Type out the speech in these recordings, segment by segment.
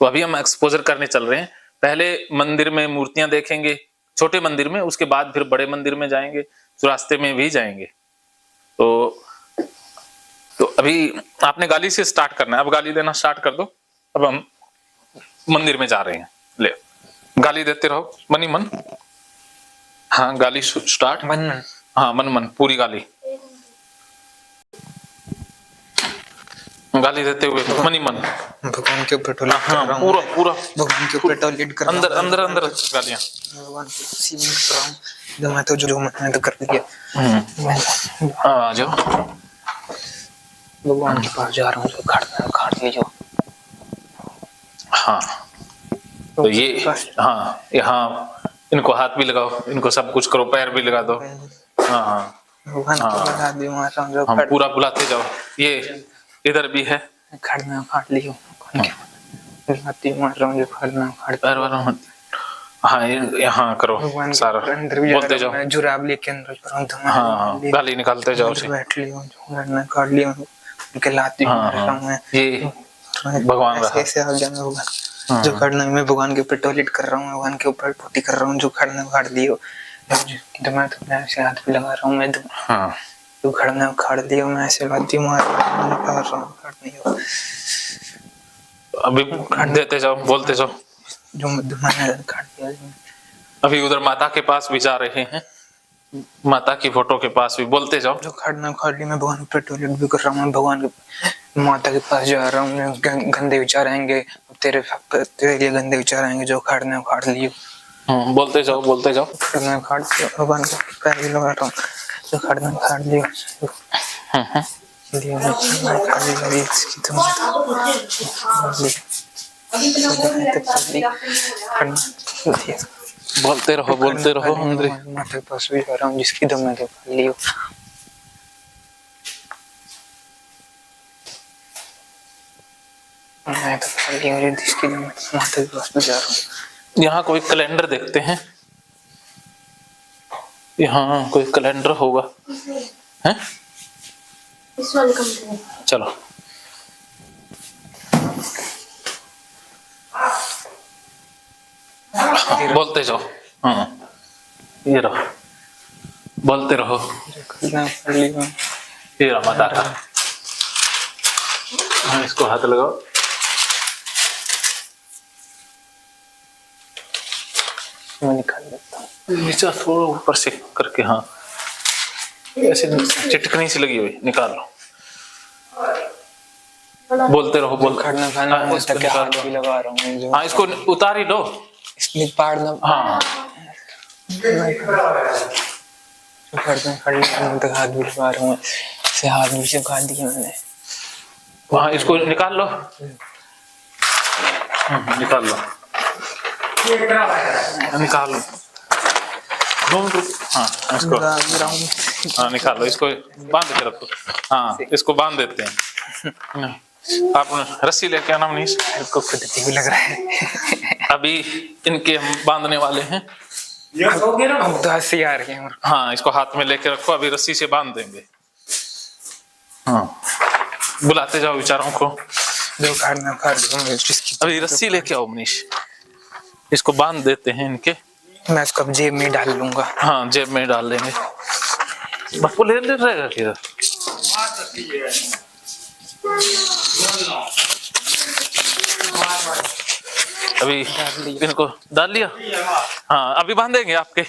तो अभी हम एक्सपोजर करने चल रहे हैं। पहले मंदिर में मूर्तियां देखेंगे, छोटे मंदिर में, उसके बाद फिर बड़े मंदिर में जाएंगे, तो रास्ते में भी जाएंगे। तो अभी आपने गाली से स्टार्ट करना है, अब गाली देना स्टार्ट कर दो। अब हम मंदिर में जा रहे हैं, ले गाली देते रहो मनी मन। हाँ गाली स्टार्ट। मन मन। हाँ मन मन पूरी गाली, गाली देते हुए मनी मन। भगवान के ऊपर टॉयलेट कर हाँ रहा हूँ, पूरा पूरा भगवान के ऊपर टॉयलेट कर रहा हूँ, अंदर अंदर अंदर गालियां। भगवान को सीमित कर रहा हूँ, जो मैं तो जो मैंने तो कर दिया। आ जाओ, भगवान के पास जा रहा हूँ, जो खाट लीजिए। हाँ तो ये, हाँ यहाँ इनको हाथ भी लगाओ, इनको सब कुछ करो, पैर भी लगा दो। हाँ हाँ भगवान को लगा दी मार रहा हूँ, जो हम पूरा बुलाते जाओ। ये इधर भी है, खड़ना खाट लियो, बुलाती मार रहा हूँ, जो खड़ना खाट पैर वाला। हाँ यहाँ करो सारा, अंदर भी बोलते जाओ। मैं जुराब लेके अंदर जा रहा हूँ, हाँ गाली निकालते जाओ उसे। बैठ लियो, जो खड़ना खाट लियो, उनके लाती मार रहा हूँ मैं। ये भगवान रहा, ऐसे आ जाना भगवान, जो खड़ना मैं भगवान के ऊपर टॉयलेट कर रहा हूँ, भगवान के ऊपर पोटी कर रहा हूँ, जो खड़ना खाट दियो। तो मैं ऐसे हाथ भी लगा रहा हूँ, मैं तो खड़ना खाट दियो, मैं ऐसे लाती मार रहा हूँ, खाट नहीं हो। अभी देते जाओ, बोलते जाओ। जो मैंने खाट दिया। अभी उधर माता के पास भी जा रहे हैं, माता की फोटो के पास भी बोलते जाओं। जो खड़ना खाट ली, मैं भगवान पे टॉयलेट भी कर रहा हूँ, भगवान के माता के पास जा रहा हूँ, गंदे विचार आएंगे तेरे लिए, गंदे विचार आएंगे, जो खड़ना खाट लियो। बोलते जाओ, बोलते जाओ। खड़ना खाट लियो, भगवान को पैर भी लगा रहा हूँ, जो खड़ना खाट लियो। बोलते रहो, बोलते रहो। माता के पास भी जा रहा हूँ, जिसकी दम मैं तो कर लियो। मैं तो कर लियो, जिसकी दम माता के पास भी जा रहा हूँ। यहाँ कोई कैलेंडर देखते हैं, यहाँ कोई कैलेंडर होगा, हैं? चलो बोलते जाओ। हाँ ये रहो, बोलते रहो। ये रहा माता का, हाँ इसको हाथ लगाओ। मैं निकाल देता हूँ नीचे थोड़ा ऊपर से करके, हाँ ऐसे चिटकनी सी लगी हुई, निकाल लो। बोलते रहो, बोल खड़ना खाना हाथ भी लगा रहा हूँ। हाँ इसको उतार ही लो, इसलिए पाड़ना। हाँ खड़ना खड़ना तक हाथ भी लगा रहा हूँ, से हाथ भी सुखा दिया मैंने। वहाँ इसको निकाल लो, निकाल लो, निकाल लो। हाँ इसको, हाँ निकाल लो, इसको बांध के रखो। हाँ इसको बांध देते हैं। आप रस्सी लेके आना मनीष, इसको खुद भी लग रहा है। अभी इनके हम बांधने वाले हैं। अब तो हंसी आ रही है। हाँ इसको हाथ में लेके रखो, अभी रस्सी से बांध देंगे। हाँ बुलाते जाओ बेचारों को। जो खाना खा अभी रस्सी लेके आओ मनीष, इसको बांध देते हैं इनके। मैं इसको जेब में डाल लूंगा। हाँ जेब में डाल लेंगे, बापू ले रहेगा किधर। अभी इनको डाल लिया, हाँ अभी बांधेंगे आपके।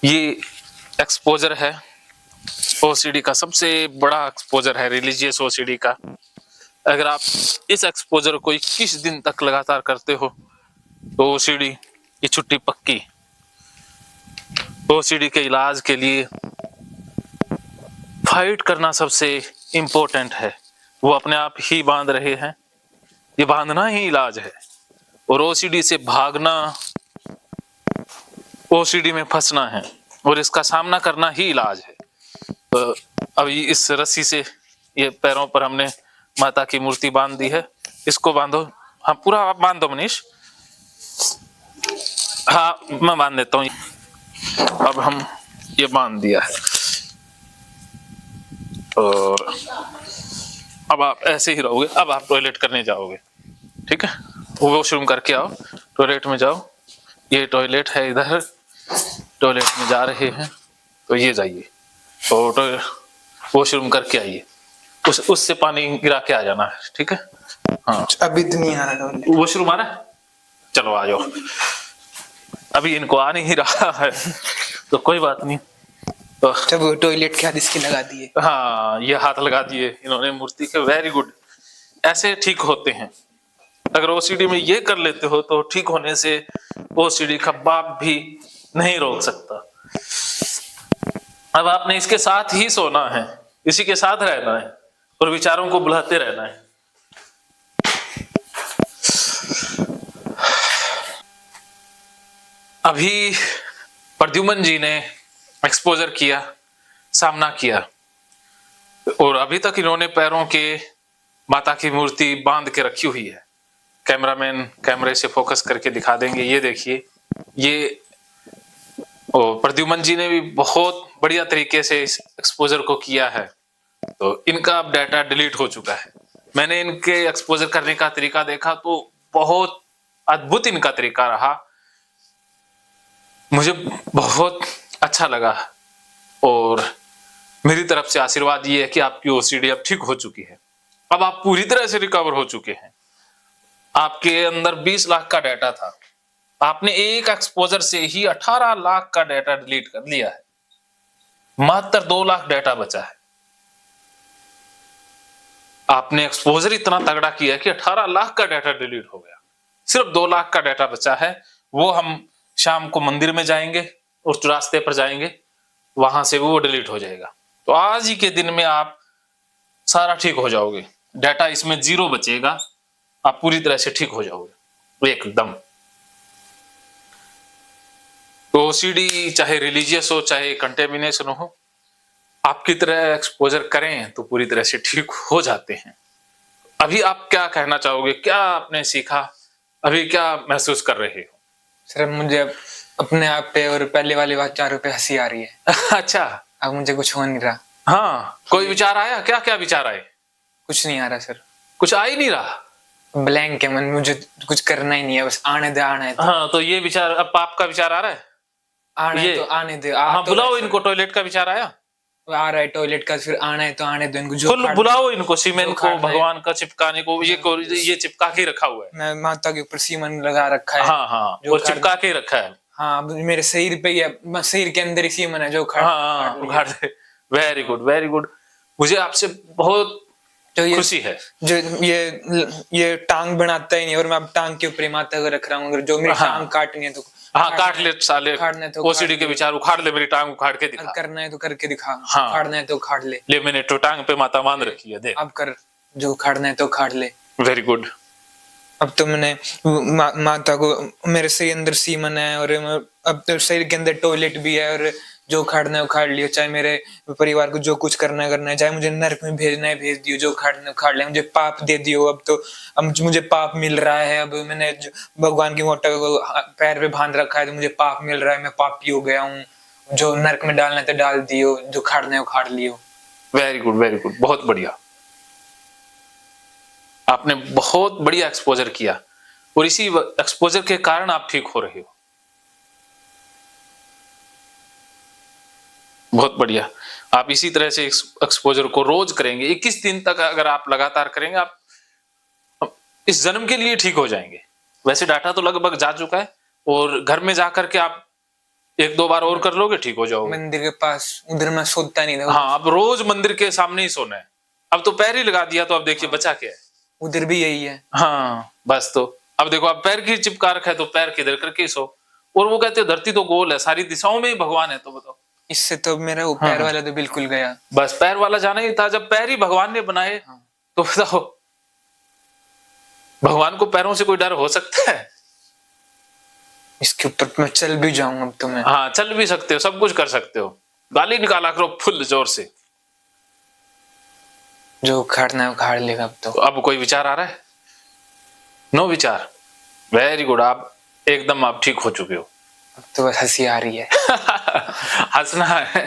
ये एक्सपोजर है ओसीडी का, सबसे बड़ा एक्सपोजर है रिलीजियस ओसीडी का। अगर आप इस एक्सपोजर को 21 दिन तक लगातार करते हो तो ओसीडी की छुट्टी पक्की। ओसीडी के इलाज के लिए फाइट करना सबसे इम्पोर्टेंट है, वो अपने आप ही बांध रहे हैं, ये बांधना ही इलाज है। और ओसीडी से भागना ओसीडी में फंसना है, और इसका सामना करना ही इलाज है। तो अभी इस रस्सी से ये पैरों पर हमने माता की मूर्ति बांध दी है, इसको बांधो। हाँ पूरा आप बांध दो मनीष, हाँ मैं बांध देता हूँ। अब हम ये बांध दिया है, और अब आप ऐसे ही रहोगे। अब आप टॉयलेट करने जाओगे, ठीक है, वो वॉशरूम करके आओ, टॉयलेट में जाओ। ये टॉयलेट है, इधर टॉयलेट में जा रहे हैं तो ये जाइए और वॉशरूम करके आइए, उससे पानी गिरा के आ जाना है, ठीक है। हाँ अभी तो नहीं आ रहा टॉयलेट। वॉशरूम आ रहा है, चलो आ जाओ। अभी इनको आ नहीं रहा है तो कोई बात नहीं। तो जब वो टॉयलेट के हाथ इसके लगा दिए। हाँ, ये हाथ लगा दिए इन्होंने मूर्ति के। वेरी गुड, ऐसे ठीक होते हैं। अगर ओसीडी में ये कर लेते हो तो ठीक होने से ओसीडी का बाप भी नहीं रोक सकता। अब आपने इसके साथ ही सोना है, इसी के साथ रहना है और विचारों को बुलाते रहना है। अभी प्रद्युमन जी ने एक्सपोजर किया, सामना किया, और अभी तक इन्होंने पैरों के माता की मूर्ति बांध के रखी हुई है। कैमरामैन कैमरे से फोकस करके दिखा देंगे। ये देखिए, ये प्रद्युमन जी ने भी बहुत बढ़िया तरीके से इस एक्सपोजर को किया है। तो इनका अब डाटा डिलीट हो चुका है। मैंने इनके एक्सपोजर करने का तरीका देखा तो बहुत अद्भुत इनका तरीका रहा, मुझे बहुत अच्छा लगा। और मेरी तरफ से आशीर्वाद ये है कि आपकी ओसीडी अब ठीक हो चुकी है। अब आप पूरी तरह से रिकवर हो चुके हैं। आपके अंदर 20 लाख का डाटा था, आपने एक एक्सपोजर से ही 18 लाख का डाटा डिलीट कर लिया है। मात्र 2 लाख डाटा बचा है। आपने एक्सपोजर इतना तगड़ा किया कि 18 लाख का डाटा डिलीट हो गया, सिर्फ 2 लाख का डाटा बचा है। वो हम शाम को मंदिर में जाएंगे और चौरास्ते पर जाएंगे, वहां से वो डिलीट हो जाएगा। तो आज ही के दिन में आप सारा ठीक हो जाओगे। डाटा इसमें 0 बचेगा, आप पूरी तरह से ठीक हो जाओगे एकदम। तो ओसीडी चाहे रिलीजियस हो चाहे कंटेमिनेशन हो, आपकी तरह एक्सपोजर करें तो पूरी तरह से ठीक हो जाते हैं। अभी आप क्या कहना चाहोगे, क्या आपने सीखा, अभी क्या महसूस कर रहे हो? सर मुझे अपने आप पे और पहले वाले विचारों पे हंसी आ रही है। अच्छा, अब मुझे कुछ हो नहीं रहा। हाँ, कोई विचार आया? क्या क्या विचार आए? कुछ नहीं आ रहा सर, कुछ आ ही नहीं रहा। ब्लैंक है मन, मुझे कुछ करना ही नहीं है, बस आने दे आना है तो। हाँ, तो ये विचार, अब पाप का विचार आ रहा है? आना है ये तो आने दे। हाँ, तो बुलाओ इनको। टॉयलेट का विचार आया? आ रहा है टॉयलेट का, फिर आना है तो आने दो इनको। जो बुलाओ इनको, सीमेंट को भगवान का चिपकाने को, ये चिपका के रखा हुआ है। मैं माता के ऊपर सीमन लगा रखा है। हाँ हाँ, वो चिपका के रखा है। हाँ, मेरे शरीर पे ही है, शरीर के अंदर ही सीमन है जो उखाड़ दे। Very good, very good. मुझे आपसे बहुत खुशी है। जो ये टांग बनाता ही नहीं, और मैं अब टांग के ऊपर माता को रख रहा हूँ। अगर जो मेरी टांग काटनी है तो हाँ, काट ले साले। तो ओसीडी के विचार, उखाड़ ले मेरी टांग, उखाड़ के दिखा। करना है तो करके दिखा। हाँ, उखाड़ना है तो उखाड़ ले। मैंने तो टांग पे माता बांध रखी है, देख। अब कर, जो उखाड़ना है तो उखाड़ ले। Very good. अब तो मैंने माता को, मेरे शरीर अंदर सीमन है और अब तो शरीर के अंदर टॉयलेट भी है, और जो उखाड़ना है उखाड़ लियो। चाहे मेरे परिवार को जो कुछ करना है, चाहे मुझे नरक में भेजना है भेज दियो। जो उखाड़ना है उखाड़ लिया। मुझे पाप दे दियो। अब तो अब मुझे पाप मिल रहा है। अब मैंने भगवान की मोटा को पैर पे बांध रखा है तो मुझे पाप मिल रहा है। मैं पापी हो गया हूँ। जो नरक में डालना है तो डाल दियो, जो उखाड़ना है उखाड़ लियो। वेरी गुड, वेरी गुड, बहुत बढ़िया। आपने बहुत बढ़िया एक्सपोजर किया और इसी एक्सपोजर के कारण आप ठीक हो रहे हो। बहुत बढ़िया। आप इसी तरह से एक्सपोजर को रोज करेंगे, 21 दिन तक अगर आप लगातार करेंगे, आप इस जन्म के लिए ठीक हो जाएंगे। वैसे डाटा तो लगभग जा चुका है, और घर में जाकर के आप 1-2 बार और कर लोगे, ठीक हो जाओगे। मंदिर के पास उधर मैं सोता नहीं था। हाँ, अब रोज मंदिर के सामने ही सोना है। अब तो पैर ही लगा दिया तो अब देखिए बचा क्या है। उधर भी यही है। हाँ, बस तो अब देखो, आप पैर की चिपका रखा है तो पैर किधर करके सो। और वो कहते हैं धरती तो गोल है, सारी दिशाओं में ही भगवान है। तो बताओ, इससे तो मेरा वो पैर वाला तो बिल्कुल गया। बस पैर वाला जाना ही था। जब पैर ही भगवान ने बनाए तो बताओ, भगवान को पैरों से कोई डर हो सकता है? इसके ऊपर मैं चल भी जाऊंगा अब तो मैं। हाँ, चल भी सकते हो, सब कुछ कर सकते हो। गाली निकाला करो फुल जोर से। जो उखाड़ना है उखाड़ लेगा अब तो। अब कोई विचार आ रहा है? नो विचार। वेरी गुड, आप एकदम आप ठीक हो चुके हो। अब तो बस हंसी आ रही है। हंसना है,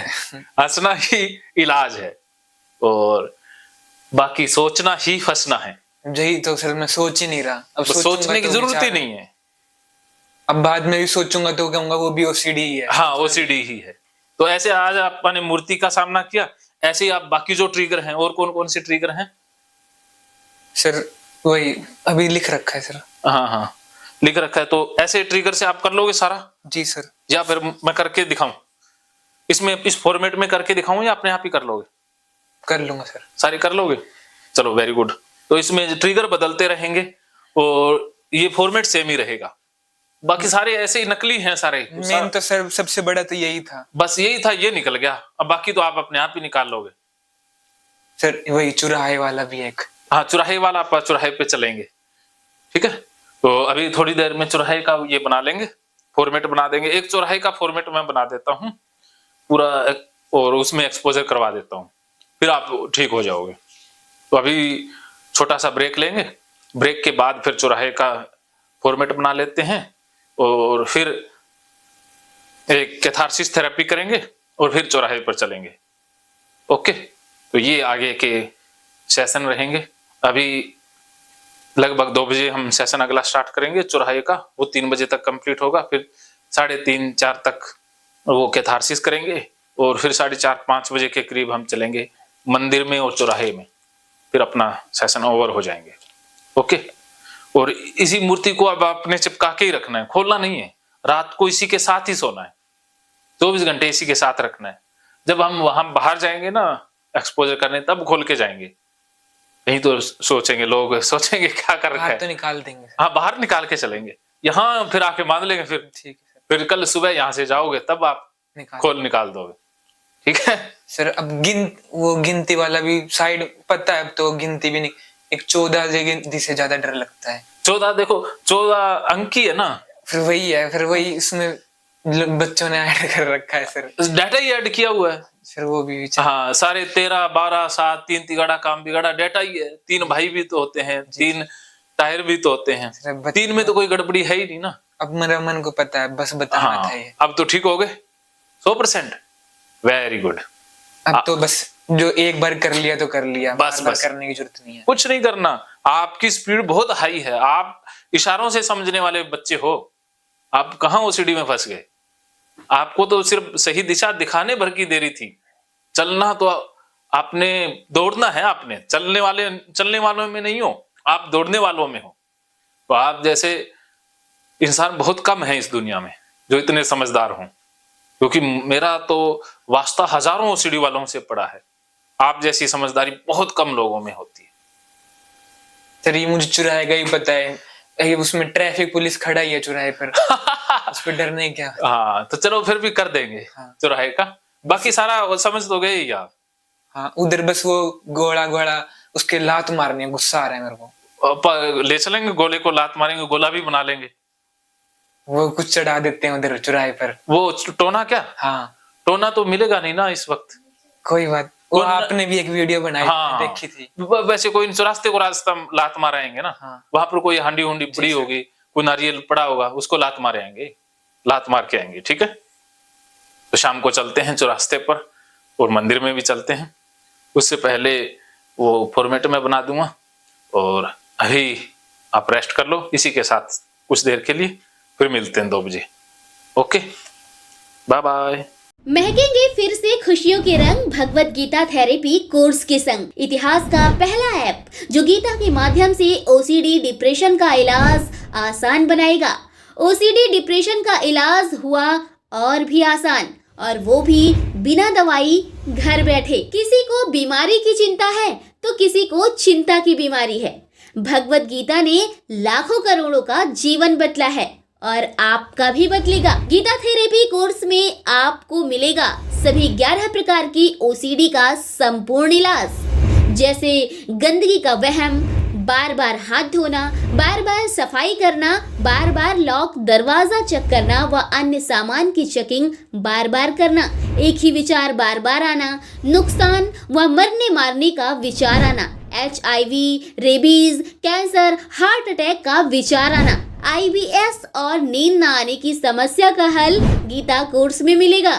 हंसना ही इलाज है, और बाकी सोचना ही फंसना है। यही तो सर मैं सोच ही नहीं रहा। अब तो सोचने की तो जरूरत ही विचार- नहीं है। अब बाद में भी सोचूंगा तो कहूंगा वो भी ओसीडी ही है। हाँ ओसीडी ही है। तो ऐसे आज आपने मूर्ति का सामना किया, ऐसे ही आप बाकी जो ट्रिगर हैं, और कौन कौन से ट्रिगर हैं? सर वही अभी लिख रखा है सर। हाँ हाँ लिख रखा है। तो ऐसे ट्रिगर से आप कर लोगे सारा, जी सर। या फिर मैं करके दिखाऊं? इसमें इस फॉर्मेट में करके दिखाऊं या अपने आप ही कर लोगे? कर लूंगा सर। सारे कर लोगे, चलो वेरी गुड। तो इसमें ट्रिगर बदलते रहेंगे और ये फॉर्मेट सेम ही रहेगा, बाकी सारे ऐसे ही नकली हैं सारे। मेन तो सर सबसे बड़ा तो यही था। बस यही था, ये निकल गया। अब बाकी तो आप अपने आप ही निकाल लोगे। सर वही चुराहे वाला भी एक। हाँ चुराहे वाला, आप चुराहे पे चलेंगे, ठीक है। तो अभी थोड़ी देर में चुराहे का ये बना लेंगे, फॉर्मेट बना देंगे। एक चुराहे का फॉर्मेट मैं बना देता हूँ पूरा, और उसमें एक्सपोजर करवा देता हूँ, फिर आप ठीक हो जाओगे। तो अभी छोटा सा ब्रेक लेंगे, ब्रेक के बाद फिर चुराहे का फॉर्मेट बना लेते हैं, और फिर एक कैथारसिस थेरेपी करेंगे, और फिर चौराहे पर चलेंगे। ओके, तो ये आगे के सेशन रहेंगे। अभी लगभग 2 बजे हम सेशन अगला स्टार्ट करेंगे चौराहे का, वो 3 बजे तक कंप्लीट होगा। फिर 3:30-4 तक वो कैथारसिस करेंगे, और फिर 4:30-5 बजे के करीब हम चलेंगे मंदिर में और चौराहे में, फिर अपना सेशन ओवर हो जाएंगे। ओके, और इसी मूर्ति को अब आपने चिपका के ही रखना है, खोलना नहीं है। रात को इसी के साथ ही सोना है, 24 घंटे इसी के साथ रखना है। जब हम वहां बाहर जाएंगे ना एक्सपोजर करने, तब खोल के जाएंगे। नहीं तो सोचेंगे लोग, सोचेंगे क्या कर रखा है। तो निकाल देंगे। हाँ बाहर निकाल के चलेंगे, यहाँ फिर आके मान लेंगे। फिर ठीक है सर। फिर कल सुबह यहाँ से जाओगे तब आप निकाल दोगे, ठीक है सर। अब वो गिनती वाला भी साइड पता है, अब तो गिनती भी नहीं। एक 14 गिनती से ज्यादा डर लगता है। 14 देखो, 14 अंक ही है ना, फिर वही है, फिर वही इसमें बच्चों ने ऐड कर रखा है सर। डाटा ही ऐड किया हुआ है। फिर वो भी हाँ, सारे 13, 12, 7, 3 तिगाड़ा काम बिगाड़ा डाटा ही है। 3 भाई भी तो होते हैं, 3 टायर भी तो होते हैं, 3 में तो कोई गड़बड़ी है ही नहीं ना। अब मेरा मन को पता है, बस बताना था ये। अब तो ठीक हो गए 100%, वेरी गुड। अब तो बस जो एक बार कर लिया तो कर लिया, बस करने की जरूरत नहीं है। कुछ नहीं करना, आपकी स्पीड बहुत हाई है, आप इशारों से समझने वाले बच्चे हो। आप कहाँ ओसीडी में फंस गए? आपको तो सिर्फ सही दिशा दिखाने भर की देरी थी। चलना तो आपने, दौड़ना है आपने। चलने वालों में नहीं हो आप, दौड़ने वालों में हो। तो आप जैसे इंसान बहुत कम है इस दुनिया में जो इतने समझदार हों, क्योंकि मेरा तो वास्ता हजारों ओसीडी वालों से पड़ा है। आप जैसी समझदारी बहुत कम लोगों में होती है। सर ये मुझे चुराहे का ही पता है, ये उसमें ट्रैफिक पुलिस खड़ा ही है चुराहे पर। उस पर डर नहीं क्या। हाँ तो चलो फिर भी कर देंगे चुराहे का, बाकी सारा समझ तो गए ही आप। हाँ उधर बस वो गोला उसके लात मारनी है, गुस्सा आ रहा है मेरे को। ले चलेंगे, गोले को लात मारेंगे, गोला भी बना लेंगे। वो कुछ चढ़ा देते हैं उधर चुराहे पर। वो टोना क्या? हाँ टोना तो मिलेगा नहीं ना इस वक्त। कोई बात, वो आपने भी एक वीडियो बनाई, हाँ, देखी थी। वैसे कोई चौरास्ते को रास्ता लात मारेंगे ना। हाँ, वहां पर कोई हांडी हुंडी पड़ी होगी, कोई नारियल पड़ा होगा, उसको लात मारे आएंगे, लात मार के आएंगे। ठीक है, तो शाम को चलते हैं चौरास्ते पर, और मंदिर में भी चलते हैं। उससे पहले वो फॉर्मेट में बना दूंगा, और अभी आप रेस्ट कर लो इसी के साथ कुछ देर के लिए, फिर मिलते हैं 2 बजे। Okay, bye bye. महकेंगे फिर से खुशियों के रंग भगवत गीता थेरेपी कोर्स के संग। इतिहास का पहला ऐप जो गीता के माध्यम से ओसीडी डिप्रेशन का इलाज आसान बनाएगा। ओसीडी डिप्रेशन का इलाज हुआ और भी आसान, और वो भी बिना दवाई, घर बैठे। किसी को बीमारी की चिंता है तो किसी को चिंता की बीमारी है। भगवत गीता ने लाखों करोड़ों का जीवन बदला है, और आपका भी बदलेगा। गीता थेरेपी कोर्स में आपको मिलेगा सभी 11 प्रकार की ओसीडी का संपूर्ण इलाज, जैसे गंदगी का वहम, बार बार हाथ धोना, बार बार सफाई करना, बार बार लॉक दरवाजा चेक करना व अन्य सामान की चेकिंग बार बार करना, एक ही विचार बार बार आना, नुकसान व मरने मारने का विचार आना, HIV, rabies, cancer, heart attack का विचार आना, IBS और नींद न आने की समस्या का हल गीता कोर्स में मिलेगा।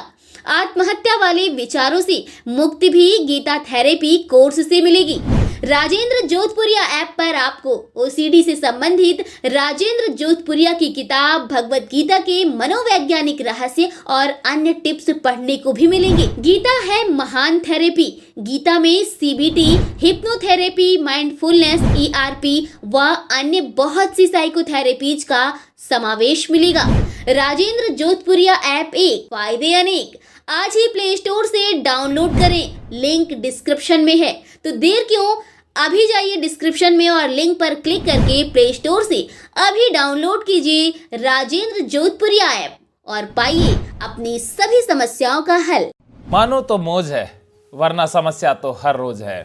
आत्महत्या वाले विचारों से मुक्ति भी गीता थेरेपी कोर्स से मिलेगी। राजेंद्र जोधपुरिया ऐप पर आपको ओसीडी से संबंधित राजेंद्र जोधपुरिया की किताब भगवत गीता के मनोवैज्ञानिक रहस्य और अन्य टिप्स पढ़ने को भी मिलेंगे। गीता है महान थेरेपी। गीता में सीबीटी, हिप्नोथेरेपी, माइंडफुलनेस, ईआरपी व अन्य बहुत सी साइकोथेरेपीज का समावेश मिलेगा। राजेंद्र जोधपुरिया ऐप एक, फायदे अनेक। आज ही प्ले स्टोर से डाउनलोड करें, लिंक डिस्क्रिप्शन में है। तो देर क्यों, अभी जाइए डिस्क्रिप्शन में और लिंक पर क्लिक करके प्ले स्टोर से अभी डाउनलोड कीजिए राजेंद्र जोधपुरिया ऐप और पाइए अपनी सभी समस्याओं का हल। मानो तो मौज है, वरना समस्या तो हर रोज है।